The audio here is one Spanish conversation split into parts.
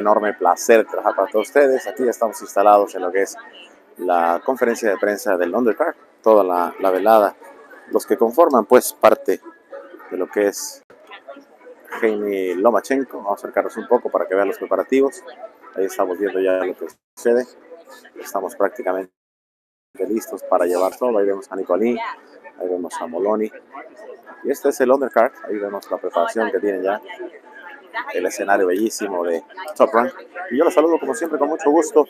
enorme placer trabajar para todos ustedes. Aquí ya estamos instalados en lo que es la conferencia de prensa del undercard, toda la velada, los que conforman pues parte de lo que es Jaime Lomachenko. Vamos a acercarnos un poco para que vean los preparativos. Ahí estamos viendo ya lo que sucede. Estamos prácticamente listos para llevar todo. Ahí vemos a Nicolí, ahí vemos a Moloni. Y este es el undercard. Ahí vemos la preparación que tienen ya. El escenario bellísimo de Top Rank. Y yo los saludo como siempre con mucho gusto.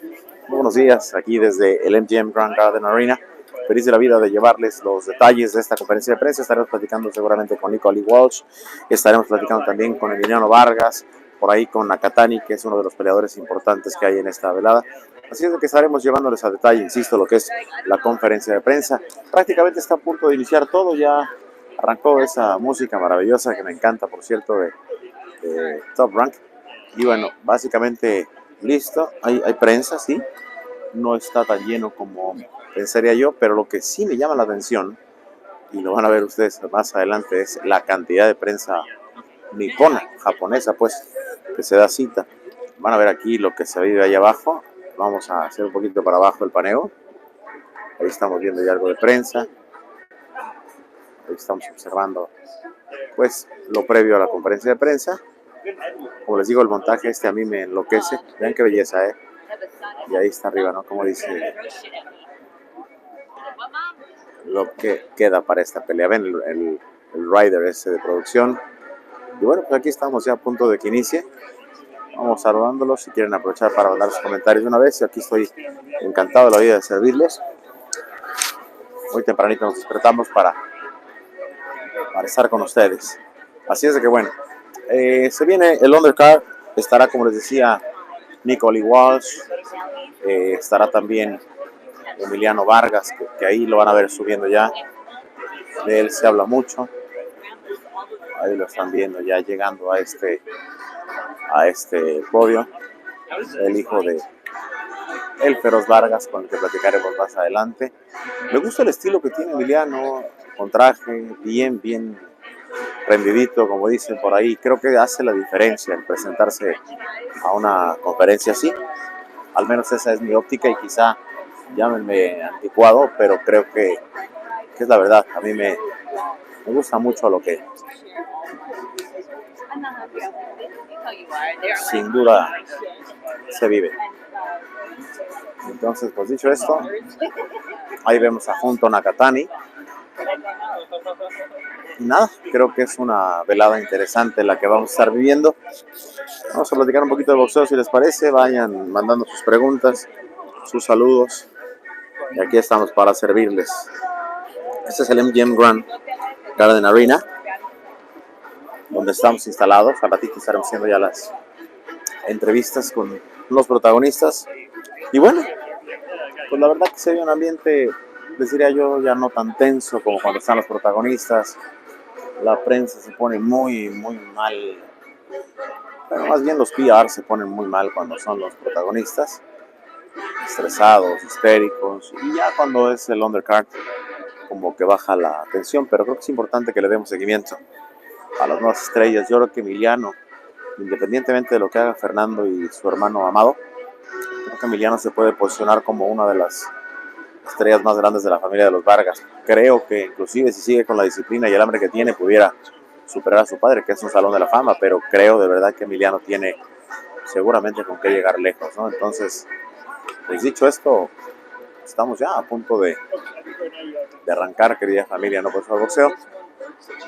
Muy buenos días aquí desde el MGM Grand Garden Arena. Feliz de la vida de llevarles los detalles de esta conferencia de prensa. Estaremos platicando seguramente con Nicolí Walsh. Estaremos platicando también con Emiliano Vargas. Por ahí con Nakatani, que es uno de los peleadores importantes que hay en esta velada. Así es de que estaremos llevándoles a detalle, insisto, lo que es la conferencia de prensa. Prácticamente está a punto de iniciar todo. Ya arrancó esa música maravillosa que me encanta, por cierto, de Top Rank. Y bueno, básicamente listo. Hay prensa, sí. No está tan lleno como pensaría yo, pero lo que sí me llama la atención, y lo van a ver ustedes más adelante, es la cantidad de prensa nipona, japonesa, pues, que se da cita. Van a ver aquí lo que se vive ahí abajo. Vamos a hacer un poquito para abajo el paneo. Ahí estamos viendo ya algo de prensa. Ahí estamos observando pues lo previo a la conferencia de prensa. Como les digo, el montaje a mí me enloquece. Vean qué belleza, y ahí está arriba, ¿no? Como dice lo que queda para esta pelea. Ven el rider ese de producción. Y bueno, pues aquí estamos ya a punto de que inicie. Vamos saludándolos. Si quieren aprovechar para mandar sus comentarios de una vez. Y aquí estoy encantado de la vida de servirles. Muy tempranito nos despertamos para estar con ustedes. Así es de que bueno, se viene el undercard. Estará, como les decía, Nicolí Walsh. Estará también Emiliano Vargas, que ahí lo van a ver subiendo ya. De él se habla mucho. Ahí lo están viendo ya llegando a este podio. El hijo de el Feroz Vargas, con el que platicaremos más adelante. Me gusta el estilo que tiene Emiliano, con traje, bien prendidito, como dicen por ahí. Creo que hace la diferencia en presentarse a una conferencia así. Al menos esa es mi óptica y quizá llámenme anticuado, pero creo que es la verdad. A mí me gusta mucho lo que sin duda se vive. Entonces, pues dicho esto, ahí vemos a Junto Nakatani. Y nada, creo que es una velada interesante la que vamos a estar viviendo. Vamos a platicar un poquito de boxeo si les parece. Vayan mandando sus preguntas, sus saludos. Y aquí estamos para servirles. Este es el MGM Grand Garden Arena, donde estamos instalados. A ratito estaremos haciendo ya las entrevistas con los protagonistas. Y bueno, pues la verdad que se ve un ambiente, les diría yo, ya no tan tenso como cuando están los protagonistas. La prensa se pone muy mal. Pero más bien los PR se ponen muy mal cuando son los protagonistas. Estresados, histéricos. Y ya cuando es el undercard, como que baja la tensión. Pero creo que es importante que le demos seguimiento a las nuevas estrellas. Yo creo que Emiliano, independientemente de lo que haga Fernando y su hermano Amado, creo que Emiliano se puede posicionar como una de las estrellas más grandes de la familia de los Vargas. Creo que inclusive si sigue con la disciplina y el hambre que tiene, pudiera superar a su padre, que es un salón de la fama, pero creo de verdad que Emiliano tiene seguramente con qué llegar lejos, ¿no? Entonces, pues dicho esto, estamos ya a punto de arrancar, querida familia, no por favor boxeo.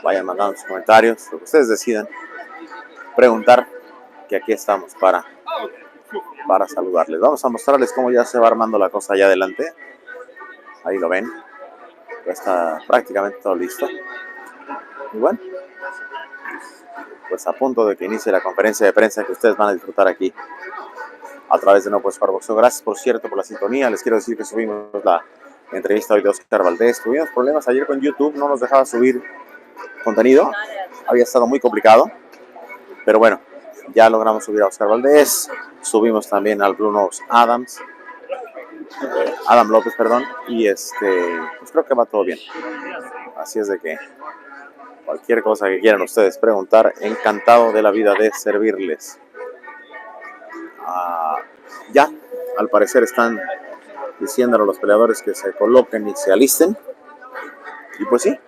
Vayan mandando sus comentarios, lo que ustedes decidan, preguntar, que aquí estamos para saludarles. Vamos a mostrarles cómo ya se va armando la cosa allá adelante. Ahí lo ven, ya está prácticamente todo listo. Y bueno, pues a punto de que inicie la conferencia de prensa que ustedes van a disfrutar aquí a través de No Puedes Jugar Boxeo. Gracias, por cierto, por la sintonía. Les quiero decir que subimos la entrevista hoy de Oscar Valdés. Tuvimos problemas ayer con YouTube, no nos dejaba subir contenido. Había estado muy complicado, pero bueno, ya logramos subir a Oscar Valdés. Subimos también al Bruno Adam López, perdón, y pues creo que va todo bien. Así es de que cualquier cosa que quieran ustedes preguntar, encantado de la vida de servirles. Ya, al parecer están diciéndole a los peleadores que se coloquen y se alisten. Y pues sí,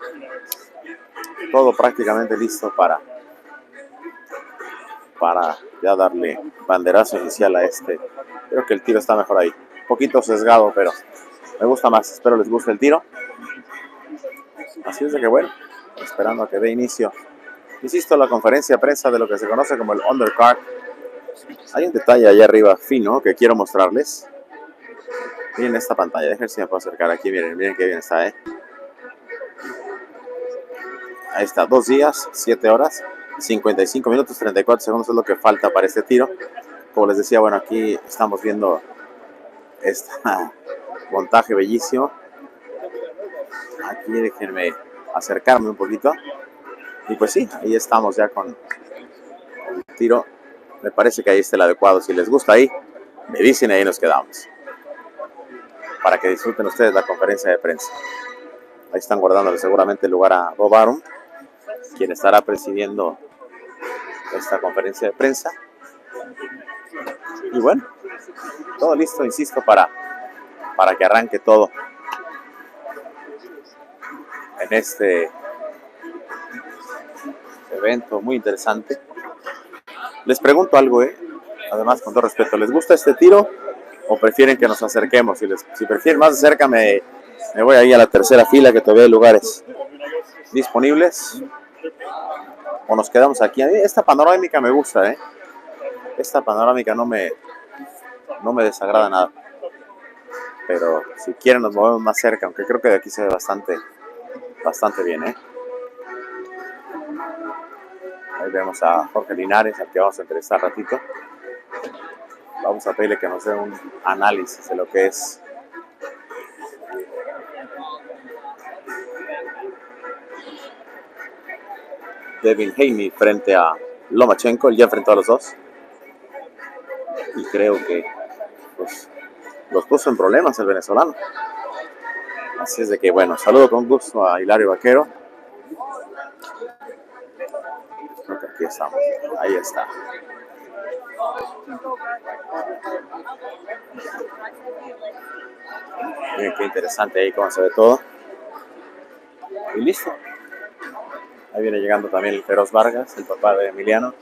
todo prácticamente listo para ya darle banderazo inicial a este. Creo que el tiro está mejor ahí. Un poquito sesgado, pero me gusta más. Espero les guste el tiro. Así es de que bueno, esperando a que dé inicio. Insisto, la conferencia de prensa de lo que se conoce como el undercard. Hay un detalle allá arriba fino que quiero mostrarles. Miren esta pantalla, déjenme ver si me puedo acercar aquí. Miren, miren qué bien está, Ahí está, 2 días, 7 horas, 55 minutos, 34 segundos es lo que falta para este tiro. Como les decía, bueno, aquí estamos viendo este montaje bellísimo. Aquí déjenme acercarme un poquito. Y pues sí, ahí estamos ya con el tiro. Me parece que ahí está el adecuado. Si les gusta ahí, me dicen y ahí nos quedamos. Para que disfruten ustedes la conferencia de prensa. Ahí están guardándole seguramente el lugar a Bob Arum, quien estará presidiendo esta conferencia de prensa. Y bueno, todo listo, insisto, para que arranque todo en este evento muy interesante. Les pregunto algo, además con todo respeto, ¿les gusta este tiro o prefieren que nos acerquemos? Si prefieren más de cerca, me voy ahí a la tercera fila, que todavía hay lugares disponibles, o nos quedamos aquí. A mí esta panorámica me gusta, esta panorámica no me desagrada nada, pero si quieren nos movemos más cerca, aunque creo que de aquí se ve bastante bien, Ahí vemos a Jorge Linares, al que vamos a entrevistar ratito. Vamos a pedirle que nos dé un análisis de lo que es Devin Haney frente a Lomachenko. Él ya enfrentó a los dos y creo que pues, los puso en problemas el venezolano. Así es de que bueno, saludo con gusto a Hilario Vaquero. Creo que aquí estamos, ahí está. Miren qué interesante ahí cómo se ve todo. Y listo. Ahí viene llegando también el Feroz Vargas, el papá de Emiliano.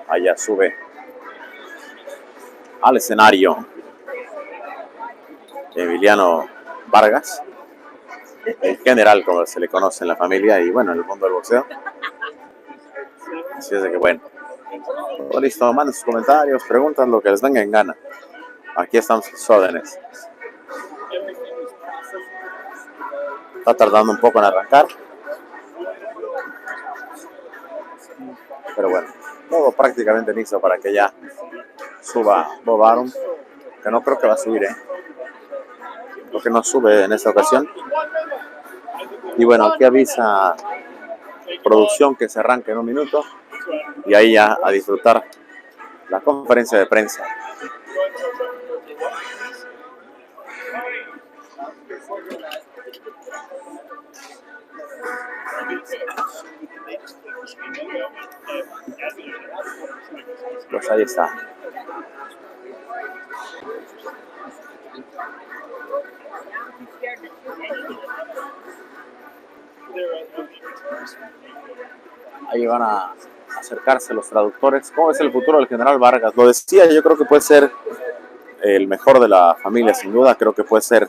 Allá sube al escenario Emiliano Vargas, el general, como se le conoce en la familia y bueno, en el mundo del boxeo. Así es de que bueno, todo listo, manden sus comentarios, preguntas, lo que les venga en gana. Aquí estamos sus órdenes. Está tardando un poco en arrancar, pero bueno, todo prácticamente listo para que ya suba Bob Arum, que no creo que va a subir, Creo que no sube en esta ocasión. Y bueno, aquí avisa producción que se arranca en un minuto y ahí ya a disfrutar la conferencia de prensa. Pues ahí está. Ahí van a acercarse los traductores. ¿Cómo es el futuro del general Vargas? Lo decía, yo creo que puede ser el mejor de la familia, sin duda. Creo que puede ser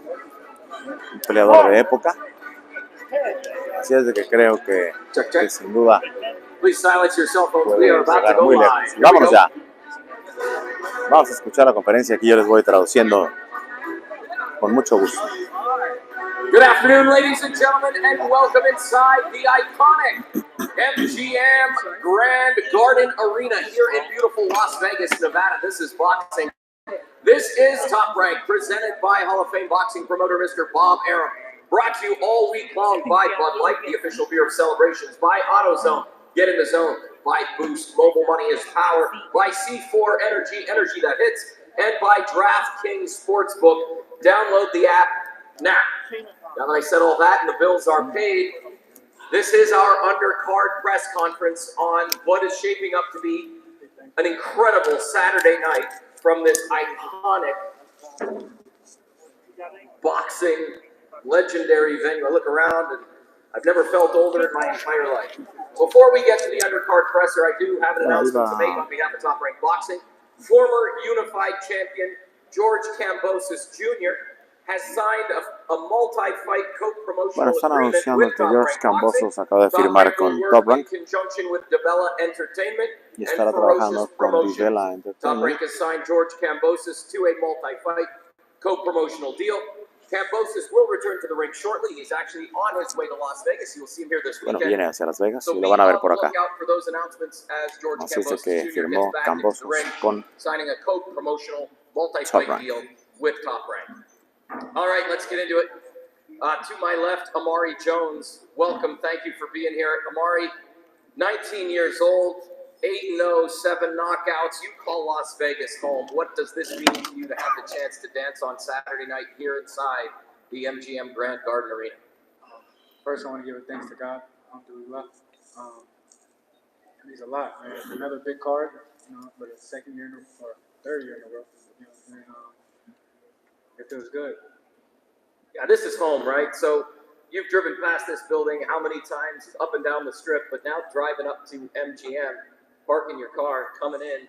un peleador de época. Así es de que creo que sin duda puede llegar muy lejos. Vámonos ya. Vamos a escuchar la conferencia. Aquí yo les voy traduciendo con mucho gusto. Good afternoon, ladies and gentlemen, and welcome inside the iconic MGM Grand Garden Arena here in beautiful Las Vegas, Nevada. This is boxing. This is Top Rank, presented by Hall of Fame boxing promoter Mr. Bob Arum. Brought to you all week long by Bud Light, the official beer of celebrations, by AutoZone, get in the zone, by Boost, mobile money is power, by C4 Energy, energy that hits, and by DraftKings Sportsbook. Download the app now. Now that I said all that and the bills are paid, This is our undercard press conference on what is shaping up to be an incredible Saturday night from this iconic boxing legendary venue. I look around and I've never felt older in my entire life. Before we get to the undercard presser, I do have an announcement to make on behalf of Top Rank Boxing. Former unified champion George Kambosos Jr. has signed a multi-fight co-promotional Están agreement anunciando with que Top George Rank Boxing. Kambosos acaba de firmar con Top Rank In conjunction with Devella Entertainment y and estará Ferocious trabajando con Promotions. Devella Top Entertainment. Rank has signed George Kambosos to a multi-fight co-promotional deal. Kambosos will return to the ring shortly. He's actually on his way to Las Vegas. You will see him here this Bueno, weekend. viene hacia Las Vegas So y lo van a ver por acá. look out for those announcements as George Así es de Kambosos que Jr. firmó gets back into the Kambosos ring, con signing a co-promotional Top multi-fight Rank. deal with Top Rank. All right, let's get into it. To my left, Amari Jones. Welcome. Thank you for being here. Amari, 19 years old, 8-0, 7 knockouts. You call Las Vegas home. What does this mean to you to have the chance to dance on Saturday night here inside the MGM Grand Garden Arena? First, I want to give thanks to God. Alhamdulillah. It means a lot, man. Another big card, but a second year or third year in a row. And it feels good. Yeah, this is home, right? So you've driven past this building how many times up and down the strip, but now driving up to MGM, parking your car, coming in,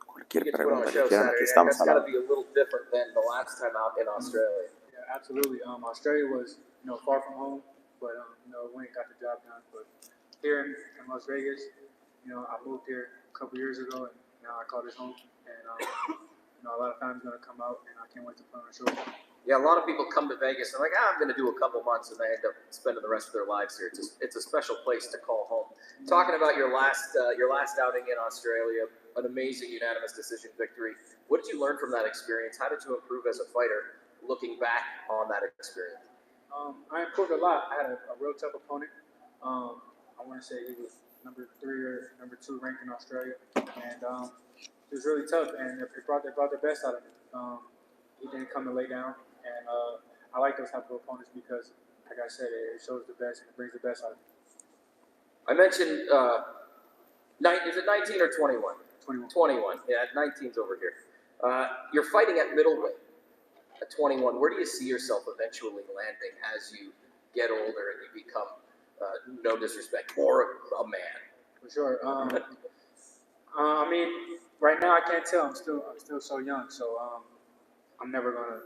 Cualquier you get to put on pregunta a que show quieran, Saturday aquí night. estamos That's al got to lado. be a little different than the last time out in Australia. Yeah, absolutely. Australia was, far from home, but we ain't got the job done. But here in Las Vegas, I moved here a couple years ago, and now I call this home. And a lot of fans gonna come out, and I can't wait to put on a show. Yeah, a lot of people come to Vegas and they're like, I'm going to do a couple months, and they end up spending the rest of their lives here. It's a special place to call home. Talking about your last outing in Australia, an amazing unanimous decision victory. What did you learn from that experience? How did you improve as a fighter looking back on that experience? I improved a lot. I had a real tough opponent. I want to say he was number 3 or number 2 ranked in Australia, and it was really tough. And they brought the best out of me. He didn't come to lay down, and I like those type of opponents because, like I said, it shows the best and it brings the best out of me. I mentioned, is it 19 or 21? 21. 21. Yeah, 19's over here. You're fighting at middleweight at 21. Where do you see yourself eventually landing as you get older and you become, no disrespect, more a man? For sure. I mean, right now I can't tell. I'm still so young, so I'm never gonna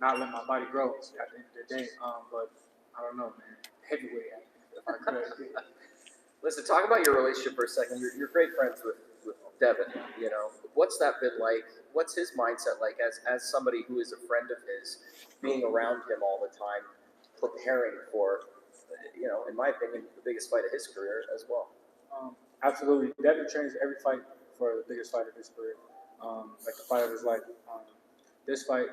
not let my body grow at the end of the day. But I don't know, man. Heavyweight, if I could. Listen, talk about your relationship for a second. You're great friends with Devin. What's that been like? What's his mindset like as somebody who is a friend of his, being around him all the time, preparing for, in my opinion, the biggest fight of his career as well? Absolutely. Devin trains every fight for the biggest fight of his career, like the fight of his life. This fight,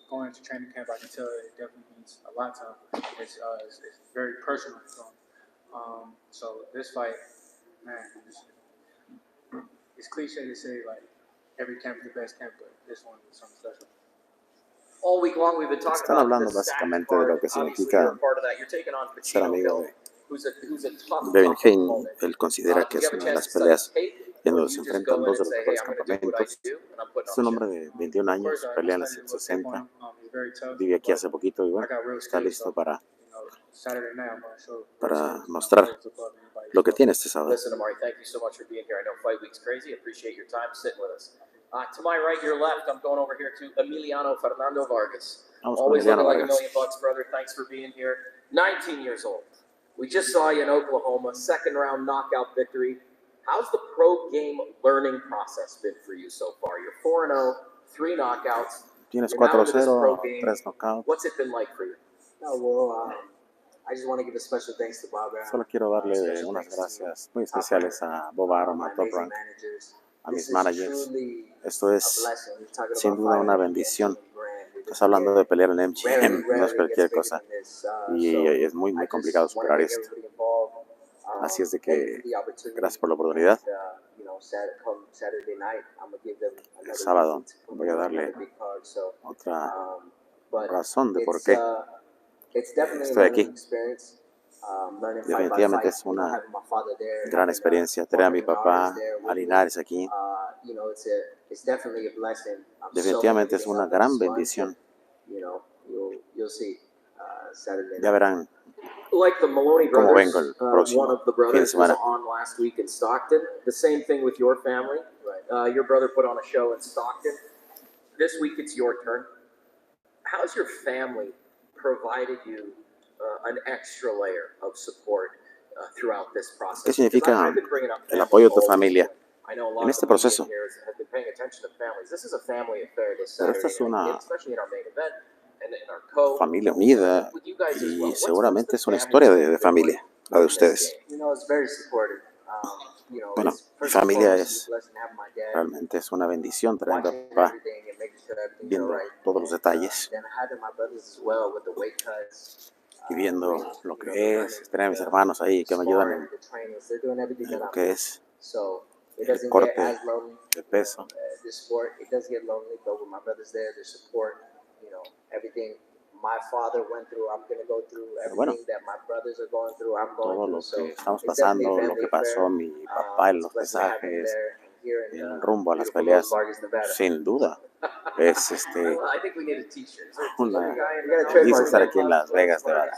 going into training camp, I can tell it definitely means a lot to him. It's very personal to him. So this fight, man, it's cliche to say like every camp is the best camp, but this one is something special. All week long we've been talking Están about hablando básicamente de lo que significa ser amigo de Devin Haney. Él considera que es una de las peleas en donde se enfrentan dos de los mejores campamentos. Es un hombre de 21 años, pelea en las 160. Vive aquí hace poquito y bueno, está listo para mostrar lo que tiene este sábado. Listen, Amari, thank you so much for being here. I know fight week's crazy. Appreciate your time sitting with us. To my right, your left, I'm going over here to Emiliano Fernando Vargas. Always looking like $1 million, brother. Thanks for being here. 19 years old. We just saw you in Oklahoma, second round knockout victory. How's the pro game learning process been for you so far? You're 4-0, 3 knockouts. Tienes 4-0, 3 knockouts. What's it been like for you? Oh, well, I just want to give a special thanks to Bob Arum. Solo quiero darle unas gracias muy especiales a Bob Arum, a Top Rank, a mis managers. Esto es sin duda una bendición. Estás hablando de pelear en MGM, no es cualquier cosa. Y es muy, muy complicado superar esto. Así es de que gracias por la oportunidad. El sábado voy a darle otra razón de por qué estoy aquí. Definitivamente es una gran experiencia tener a mi papá, a Linares aquí. Definitivamente es una gran bendición. Ya verán cómo vengo el próximo fin de semana. On last week in Stockton. The same thing with your family. Your brother put on a show in Stockton. This week it's your turn. How's your family provided you an extra layer of support through this process? ¿Qué significa el apoyo de tu familia en este proceso? Pero esta es una familia unida y seguramente es una historia de familia, la de ustedes. Bueno, mi familia realmente es una bendición tener a mi papá viendo todos los detalles y viendo lo que es tener a mis hermanos ahí que me ayudan en lo que es el corte de peso. Pero bueno, todo lo que estamos pasando, lo que pasó mi papá en los pesajes, el rumbo a las peleas, sin duda, es una dice estar aquí en Las Vegas, Nevada.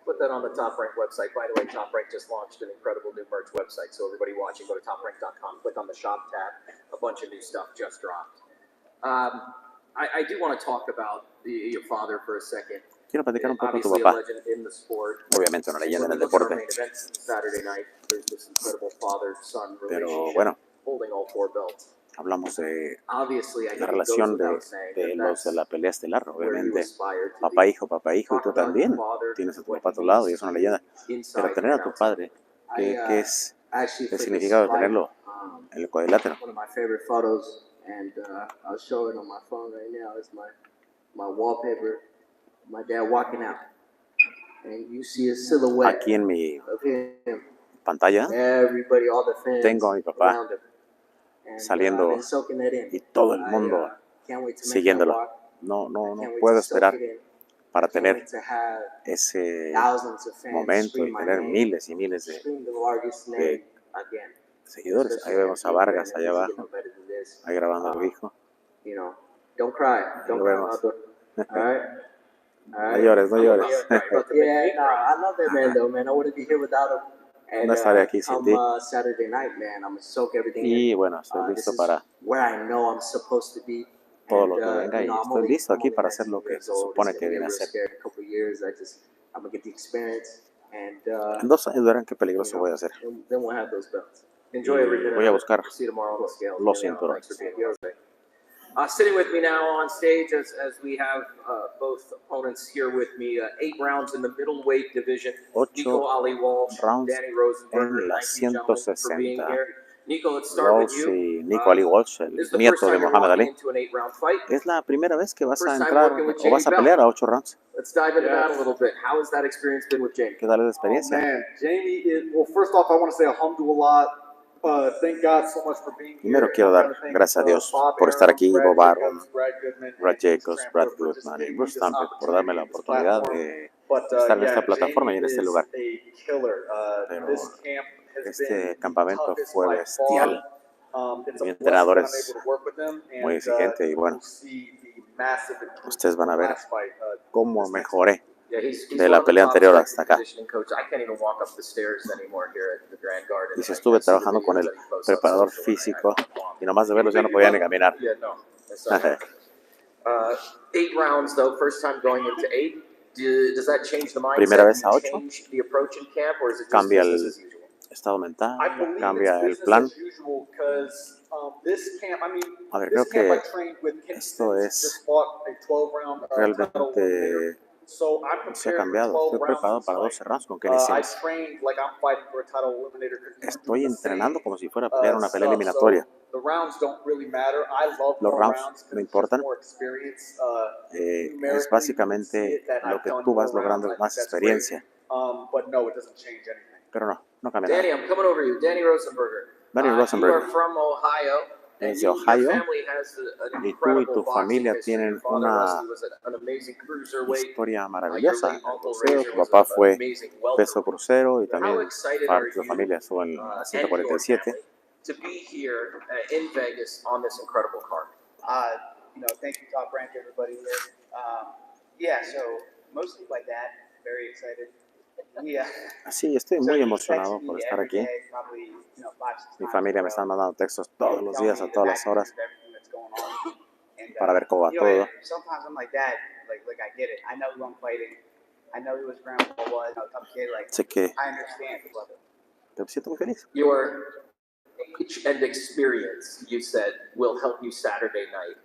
Put that on the Top Rank website. By the way, Top Rank just launched an incredible new merch website. So everybody watching, go to toprank.com, click on the shop tab. A bunch of new stuff just dropped. I do want to talk about your father for a second. Quiero platicar un poco de tu papá. Obviamente una leyenda en el deporte. Pero bueno, hablamos de la relación de los de la pelea estelar, obviamente. Papá, hijo, y tú también tienes a tu papá a tu lado y es una leyenda. Pero tener a tu padre, ¿qué es el significado de tenerlo en el cuadrilátero? And I'll show it on my phone right now. It's my wallpaper. My dad walking out, and you see a silhouette. Aquí en mi of him. Pantalla Everybody, all the fans tengo a mi papá around him. And, saliendo I've been soaking that in. y todo el mundo Can't wait to make that siguiéndolo. walk. No Can't wait puedo to soak esperar it in. para Can't tener wait to have ese thousands of fans momento scream y my tener name, miles y miles scream the largest name again. seguidores. Ahí vemos a Vargas allá abajo, ahí grabando a tu hijo. You know, don't cry. Don't cry, Amador. All right? No llores, no llores. Yeah, no, I love that man though, man. I wouldn't be here without him. And No estaré aquí sin ti. Saturday night, man, I'm gonna soak everything Y in. bueno, estoy listo para Where I know I'm supposed to be. todo lo que venga y estoy listo aquí para hacer lo que se supone que viene a hacer. I'm gonna get the experience. And, En 2 años verán qué peligroso voy a hacer. then we'll have those belts. Enjoy everything. Voy a buscar See you tomorrow on the scales. los cinturones. Sitting with me now on stage as we have both opponents here with me. 8 rounds in the middleweight division. 8 rounds Danny Rosenberger. en la 160. Nico, let's start with Walsh you. y Nico Ali Walsh, el nieto de Muhammad Ali. Es la primera vez que vas a entrar o vas a pelear a 8 rounds. Let's dive into that a little bit. How has that experience been with Jamie? ¿Qué tal la experiencia? Oh, man, Jamie is, well, first off, I want to say alhamdulillah. Thank God so much for being here. Primero quiero dar gracias a Dios por estar aquí, Bob Arum, Brad Jacobs, Brad Goodman y Bruce Stampert por darme la oportunidad de estar en esta plataforma y en este lugar. Pero este campamento fue bestial. Mi entrenador es muy exigente y bueno, ustedes van a ver cómo mejoré de la pelea anterior hasta acá. Y si estuve trabajando con el preparador físico y nomás de verlos ya no podía ni caminar. 8 rounds though, first time going into 8. Does that change the mindset? Primera vez a 8. Change the approach in camp, or is it just Cambia el business as usual? estado mental, cambia el plan. A ver, creo que esto es realmente se ha cambiado. Estoy preparado para 12 rounds con Kenny Sims. Estoy entrenando como si fuera a pelear una pelea eliminatoria. Los rounds no importan. Es básicamente lo que tú vas logrando es más experiencia. Pero no cambia nada. Danny, I'm coming over you. Danny Rosenberger. Danny You Rosenberger. are from Ohio. es de Ohio y tú y tu familia tienen una historia maravillosa en el boxeo. Tu papá fue peso crucero y también parte de tu familia estuvo en la 147. To be here in Vegas on this incredible card. Thank you, Top Rank, everybody here. Yeah, so mostly by that, very excited. Sí, estoy muy emocionado por estar aquí. Mi familia me está mandando textos todos los días, a todas las horas, para ver cómo va todo. Sometimes I'm like, Dad, like I get it. I know who I'm fighting. I know who his grandpa was. Tough kid, like, Sé que I understand. te siento muy feliz. Your age and experience, you said, will help you Saturday night.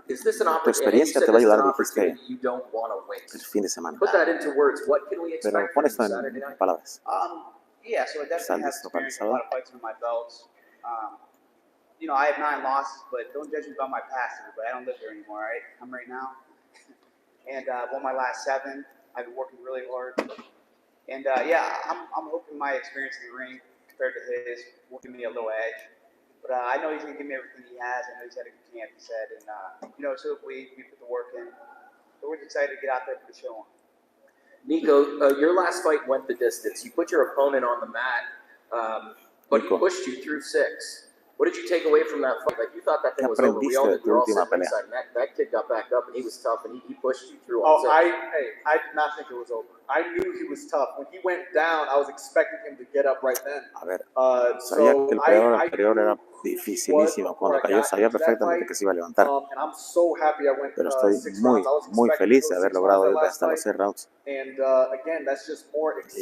Is this an Tu experiencia te va a ayudar, dijiste, you don't want to el waste? fin de semana. Put that into words. What can we Pero expect pon from esto you Saturday en night? palabras. Yeah, so I definitely have ¿Estás experience a localizado? lot of fights under my belts. I have 9 losses, but don't judge me by my past, but I don't live here anymore, right? I'm right now. And won my last 7. I've been working really hard. And I'm hoping my experience in the ring compared to his will give me a little edge. But I know he's going to give me everything he has. I know he's had a good camp, he said. And, so if we put the work in. So we're excited to get out there for the show. Nico, your last fight went the distance. You put your opponent on the mat, but he pushed you through 6. What did you take away from that fight? Like, you thought that thing was over. We all did. We all said inside. That kid got back up, and he was tough, and he pushed you through all 6. I did not think it was over. I knew he was tough. When he went down, I was expecting him to get up right then. A ver, sabía que el periodo anterior era dificilísimo. Cuando cayó sabía perfectamente que se iba a levantar. Pero estoy muy feliz de haber logrado ir hasta los 6 rounds. Y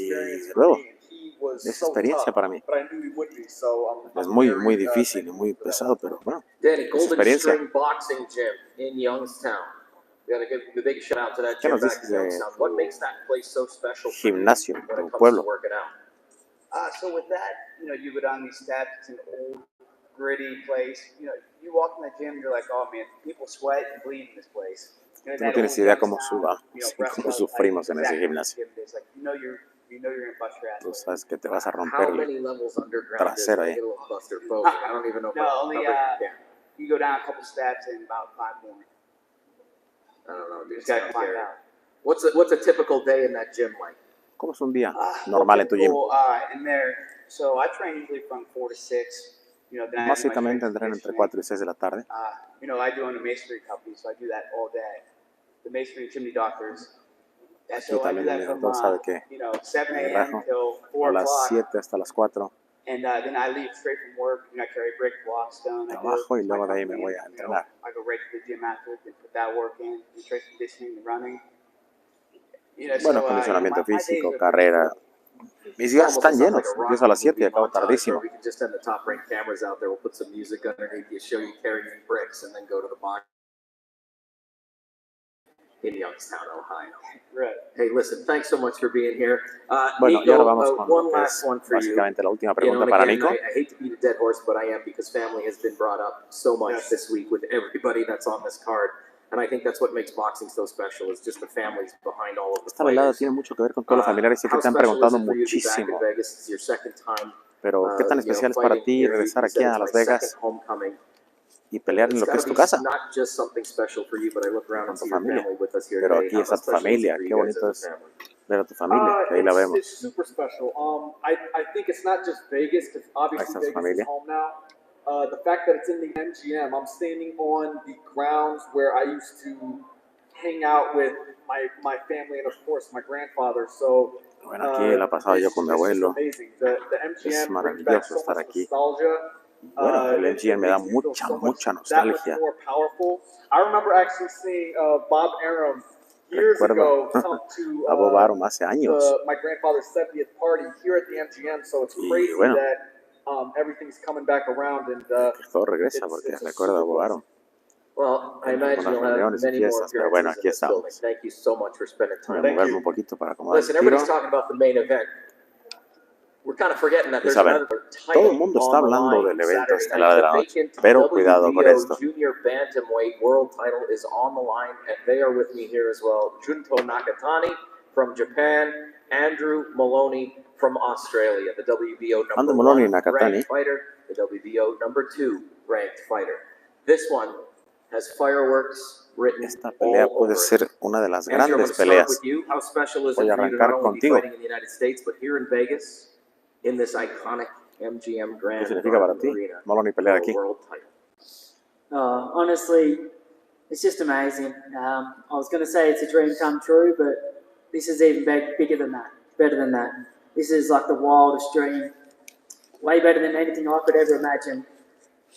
de nuevo, es experiencia para mí. Es muy difícil y muy pesado, pero bueno, Danny, es Golden experiencia. String Boxing Gym in Youngstown. We gotta give a big shout out to that ¿Qué gym nos back dices in de Youngstown. What makes that place so special for you gimnasio, when tu it comes pueblo? to working out? So with that, you go down these steps. It's an old, gritty place. You walk in the gym, you're like, oh man, people sweat and bleed in this place. Tú no tienes idea cómo sufrimos en ese gimnasio. You know you're gonna bust your ass. Tú sabes que te vas a How romper many el levels underground trasero is ahí. Little Buster Folk? I don't even know. No, only you go down a couple steps and about 5 more. I don't know, dude. You just gotta climb out. What's a typical day in that gym like? ¿Cómo es un día normal en tu gym? In there, so I train usually from 4 to 6. Then I do my Básicamente strength entreno entre conditioning. 4 y 6 de la tarde. I do own a masonry company, so I do that all day. The masonry chimney doctors. Aquí también el doctor sabe que 7 me a.m. rajo till a 4 las o'clock. 7 hasta las 4. And then I leave straight from work, I carry brick blocks down. Trabajo y luego de ahí me voy a entrenar. I go right to the gym after and put that work in, strength conditioning, and running. Bueno, condicionamiento físico, carrera. Mis días están llenos. Empiezo a las 7 y acabo tardísimo. We can just send the top ranked cameras out there. We'll put some music underneath you, show you carrying bricks, and then go to the box in Youngstown, Ohio. Right. Hey, listen, thanks so much for being here. Bueno, Nico, y ahora vamos con one lo que last es one for you. básicamente la última And pregunta para again, Nico. I hate to beat a dead horse, but I am, because family has been brought up so much this week with everybody that's on this card. And I think that's what makes boxing so special, is just the families behind all of the Esta velada players. tiene mucho que ver con todos los familiares. Sé que te han preguntado muchísimo. Pero, ¿qué tan especial es para ti regresar aquí a Las Vegas y pelear en lo que es tu casa? Con tu familia. Pero aquí está tu familia. Qué bonito es ver a tu familia, que ahí la vemos. It's super special. I think it's not just Vegas, because obviously Ahí está su Vegas is familia. home now. The fact that it's in the MGM, I'm standing on the grounds where I used to hang out with my family and of course my grandfather. So Bueno, aquí la he pasado yo con mi abuelo. Es maravilloso estar aquí. Bueno, el MGM me da mucha nostalgia. I remember actually seeing Bob Arum years ago come to a Bob Arum hace años. my grandfather's 70th party here at the MGM. So it's crazy bueno, that everything's coming back around, and todo regresa porque recuerda a Bob Arum. Well, I imagine you'll have many more pero bueno, aquí appearances in this building. estamos. Thank you so much for spending Voy a time. moverme un poquito para acomodar Listen, el tiro. everybody's talking about the main event. We're kind of forgetting that there's Saben, another todo el title mundo está on the hablando line del evento Saturday estelar night. de la The noche, vacant pero cuidado con WBO esto. Junior Bantamweight World title is on the line, and they are with me here as well. Junto Nakatani from Japan, Andrew Maloney from Australia, the WBO number Maloney one Nakatani ranked fighter. the WBO #2 ranked fighter. This one has fireworks written Esta pelea all puede over it. ser una de las Andrew, I'm grandes going to start peleas. with you. How special is Voy it a for you to arrancar not only be contigo. fighting in the United States, but here in Vegas, in this iconic MGM ¿Qué Grand significa para Garden ti? Arena, Molón y pelear for a aquí. world title? Honestly, it's just amazing. I was going to say it's a dream come true, but this is even bigger than that, better than that. This is like the wildest dream, way better than anything I could ever imagine.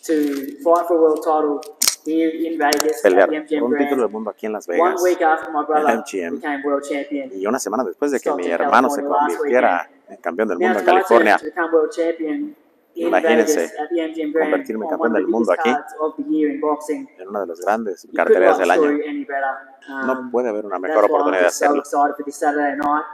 To fight for a world title here in Vegas Pelear at the MGM por un título Grand. del mundo aquí en Las 1 Vegas, week after my en brother MGM, became world champion. y una semana después de que mi Stockton, hermano se California, last convirtiera en campeón del Now mundo it's en my turn California. to become world champion in Imagínense Vegas at the MGM Grand convertirme en on campeón one of del the mundo biggest aquí, cards of the year in boxing. en una de las grandes You couldn't carteleras write del the año. story any better. No puede haber una mejor That's why I'm oportunidad de just so hacerlo. excited for this Saturday night.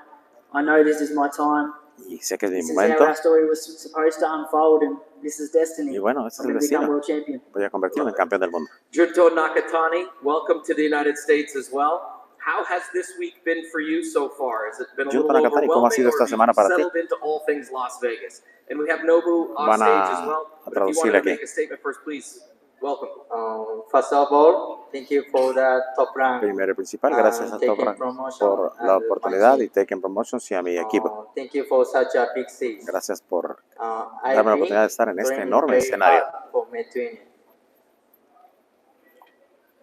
I know this is my time. Y sé que es mi This is momento. how our story was supposed to unfold, and this is destiny. Y bueno, este es I'm el going to become destino. world champion. Voy a convertirme en campeón del mundo. Junto Nakatani, welcome to the United States as well. How has this week been for you so far? Has it been a Junto little Nakatani, ¿cómo ha overwhelming, sido or esta have you semana para ti? settled into all things Las Vegas? And we have Nobu on Van stage a as well. But if you traducirle wanted to aquí. make a statement first, please. Welcome. First of all, thank you for the top rank. Primero y principal, gracias a Top Taken Rank promotion por la and oportunidad my y Taken Promotions y a mi equipo. Thank you for such a big stage. Gracias por I've darme la been oportunidad de estar en este training enorme very escenario. hard for my training.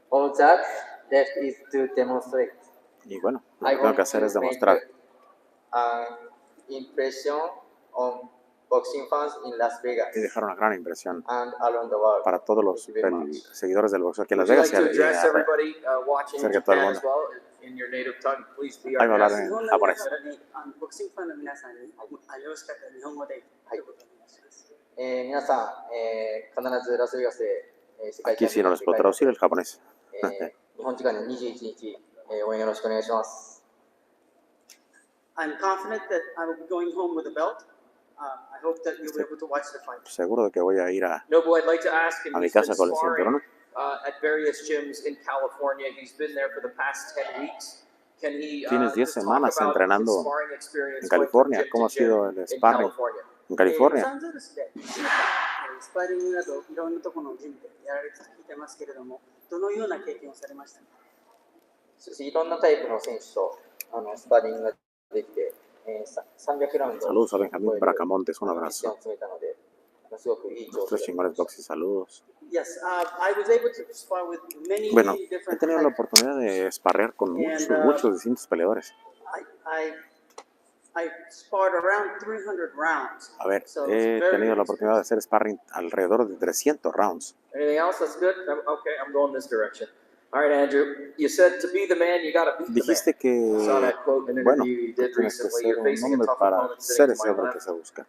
All that left is to demonstrate. Y bueno, lo I que tengo want que hacer es to demostrar make impression on boxing fans in Las Vegas y dejar una gran impresión and around the world. para todos los Thank you very much. seguidores del boxeo aquí en Would Las you Vegas like to address y everybody watching in cerca de todo el Japan mundo. as well in your native tongue? Please be Ahí va a our hablar guest. en japonés. ボクシングファンの皆さんによろしかったら日本語ではい皆さん、必ずラスベガスで、世界チ Aquí ャンピ sí オン no に les puedo traducir el japonés. 日本時間の21日、応援よろしくお願いします。 I'm confident that I'm going home with a belt. I hope that you'll be able to watch the fight. Seguro de que voy a ir a Nobu, I'd like to ask him. mi He's been casa con el sparring cinturón. at various gyms in California. He's been there for the past 10 weeks. Can he Tienes 10 just talk semanas about entrenando his sparring experience en going from California. gym to ¿Cómo ha gym sido el in sparring California? en California? ロサンゼルスでスパーリングなどいろんなところのジムでやられてきてますけれども、どのような経験をされましたか？いろんなタイプの選手とスパーリングができて、300ラウンド Saludos a Benjamín Bracamontes, un を abrazo. 詰めたので、すごくいい調子 Los chingones boxing, saludos. Yes, I was able to spar with many Bueno, he different tenido la fighters. oportunidad de sparrear con muchos distintos peleadores. I sparred around 300 rounds. A ver, So he it's very tenido la oportunidad de hacer sparring alrededor de 300 rounds. Anything else? That's good. Okay, I'm going this direction. All right, Andrew. You said to be the man, you got to beat the man. Dijiste que, I saw that quote in an bueno, interview you tú did tienes que recently. ser You're un facing a hombre tough para opponent ser sitting ese to my hombre que left. se busca.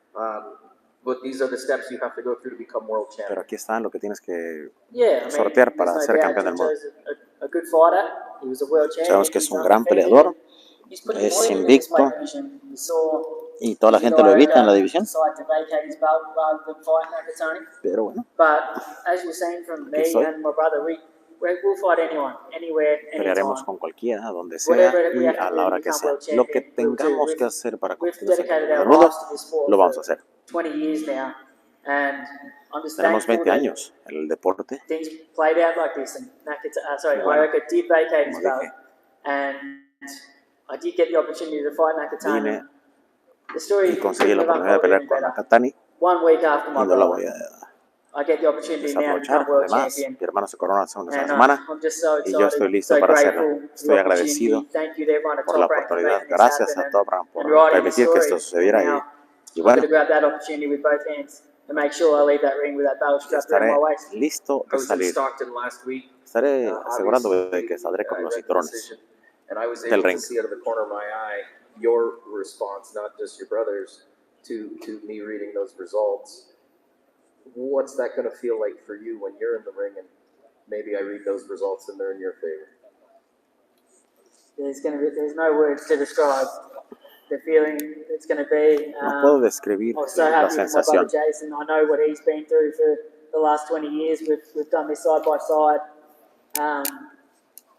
But these are the steps you have to go through to become world Pero champion. aquí está lo que tienes que Yeah, I mean, sortear para there's ser no campeón doubt del mundo. Junto's a good fighter. He was a world champion. Sabemos que es He's un gran undefeated. peleador, He's put es his weight in his invicto weight division. We saw y toda la gente lo evita en la división. decide to vacate his belt rather than fight Nakatani. Pero bueno, But as you've seen from me Aquí estoy. and my brother, we'll fight anyone, anywhere, pelearemos anytime. con cualquiera, donde sea Whatever we y have to a do la to hora que become sea. world Lo que champion, we'll do. tengamos que hacer para We've convertirnos en dedicated campeón our del mundo, lives to this sport lo vamos a for hacer. 20 years now, and I'm just Tenemos thankful 20 that años en el deporte. things played out like this, and Bueno, Iroka did vacate his como belt, dije, and I did get the opportunity to fight Nakatani. vine The story y conseguí la couldn't have oportunidad de unfolded pelear any con better. Nakatani 1 week after my y no la brother, voy a I get the opportunity now to desaprovechar. become world Además, champion. mi hermano se corona hace una And semana I'm just so y yo estoy excited, listo so para grateful hacerlo. for the Estoy agradecido opportunity. Thank you to everyone at por la Top Rank for oportunidad. making this Gracias happen a and Top Rank por writing this permitir que story. esto sucediera Now, y I'm bueno, going to grab that opportunity with both hands and make sure I leave that ring with that belt strapped around estaré my waist. listo I de was in salir. Stockton last week. Estaré asegurándome de Obviously, que saldré con I los read the cinturones decision, and I was del able to ring. see out of the corner of my eye your response, not just your brother's, to me reading those results. What's that going to feel like for you when you're in the ring and maybe I read those results and they're in your favor? There's no words to describe the feeling it's going to be. No puedo describir I was so la happy for my brother sensación. Jason. I know what he's been through for the last 20 years. We've done this side by side.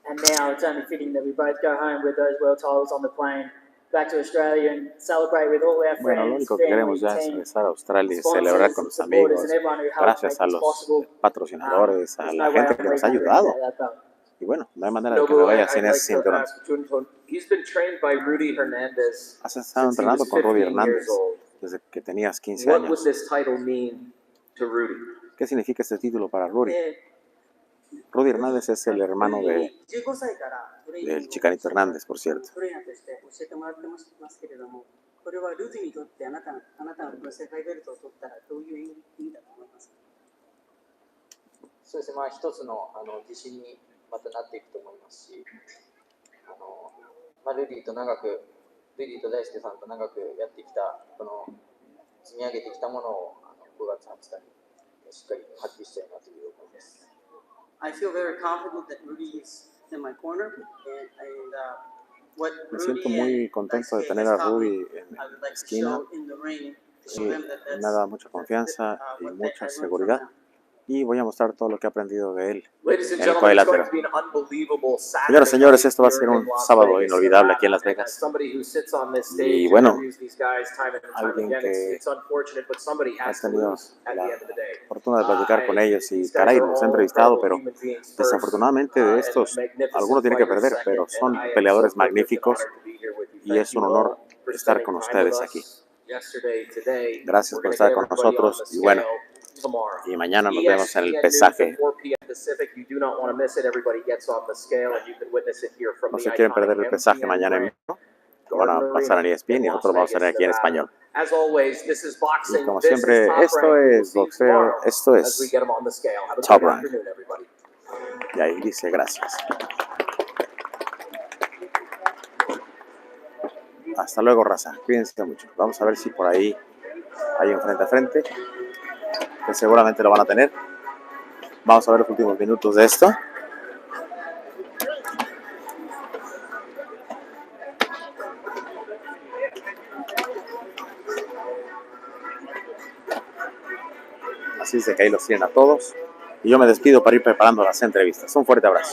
And now it's only fitting that we both go home with those world titles on the plane back to Australia and celebrate with all our Bueno, lo friends, único que queremos family, ya es team, regresar a Australia y sponsors, celebrar con los supporters, amigos, and everyone who helped make gracias a this los possible. patrocinadores, a There's la no way I gente can que nos ha repay ayudado. that, but Y bueno, no hay manera de que Nobu, me vaya I'd sin like ese to cinturón. ask Junhun, he's been trained by Rudy Hernandez Has estado since he entrenando was con Rudy 15 years Hernández old. desde que tenías 15 What would años. this title mean to Rudy? ¿Qué significa este título para Rudy? Rudy Hernández es el hermano del Chicanito Hernández, por cierto. これはルディにとってあなたがこの世界ベルトを取ったらどういう意味だと思いますか？そうですね、まあ一つの自信にまたなっていくと思いますし、ルディと大輔さんと長くやってきたこの積み上げてきたものを5月20日にしっかり発揮したいなという思いです。I feel very confident that Rudy is in my corner and what Me siento Rudy muy and contento de Daisuke tener has a taught me, Rudy en I would la like to esquina. show in the ring to show Y them that me da mucha confianza y what mucha I learned from seguridad. them. Y voy a mostrar todo lo que he aprendido de él Ladies and en el gentlemen, it's going cuadrilátero. to be an unbelievable Saturday Señoras y señores, esto va a ser here un in Las sábado Vegas, inolvidable aquí en Nevada. Las Vegas. As somebody who sits on this Y stage and bueno, interviews these guys time and time alguien again, que it's unfortunate, but somebody ha has to tenido lose at the la end of the day. fortuna de platicar con ellos y These guys caray, are los he all entrevistado, incredible pero human beings first, desafortunadamente de and estos magnificent alguno tiene que fighters perder, second, pero and son I am peleadores so privileged and magníficos honored to be here with you. y Thank es you un honor all for estar spending con time ustedes with aquí. us yesterday, today. Gracias We're por gonna estar get con everybody on nosotros the y bueno, scale tomorrow. y mañana nos vemos en el ESPN pesaje. News at 4 p.m. Pacific. You do not want to miss it. Everybody gets on the scale and you can witness it here from No the se quieren perder el iconic pesaje MGM mañana en brand. vivo. Lo van a pasar en ESPN y nosotros vamos a tener aquí en español. As always, this is Y boxing. como This siempre, is Top esto Rank. We'll es see you boxeo, tomorrow esto as we es get them on the scale. Have a Top great Rank. afternoon, everybody. Y ahí dice gracias. Hasta luego, raza. Cuídense mucho. Vamos a ver si por ahí hay un frente a frente, que seguramente lo van a tener. Vamos a ver los últimos minutos de esto. Así es de que ahí los tienen a todos. Y yo me despido para ir preparando las entrevistas. Un fuerte abrazo.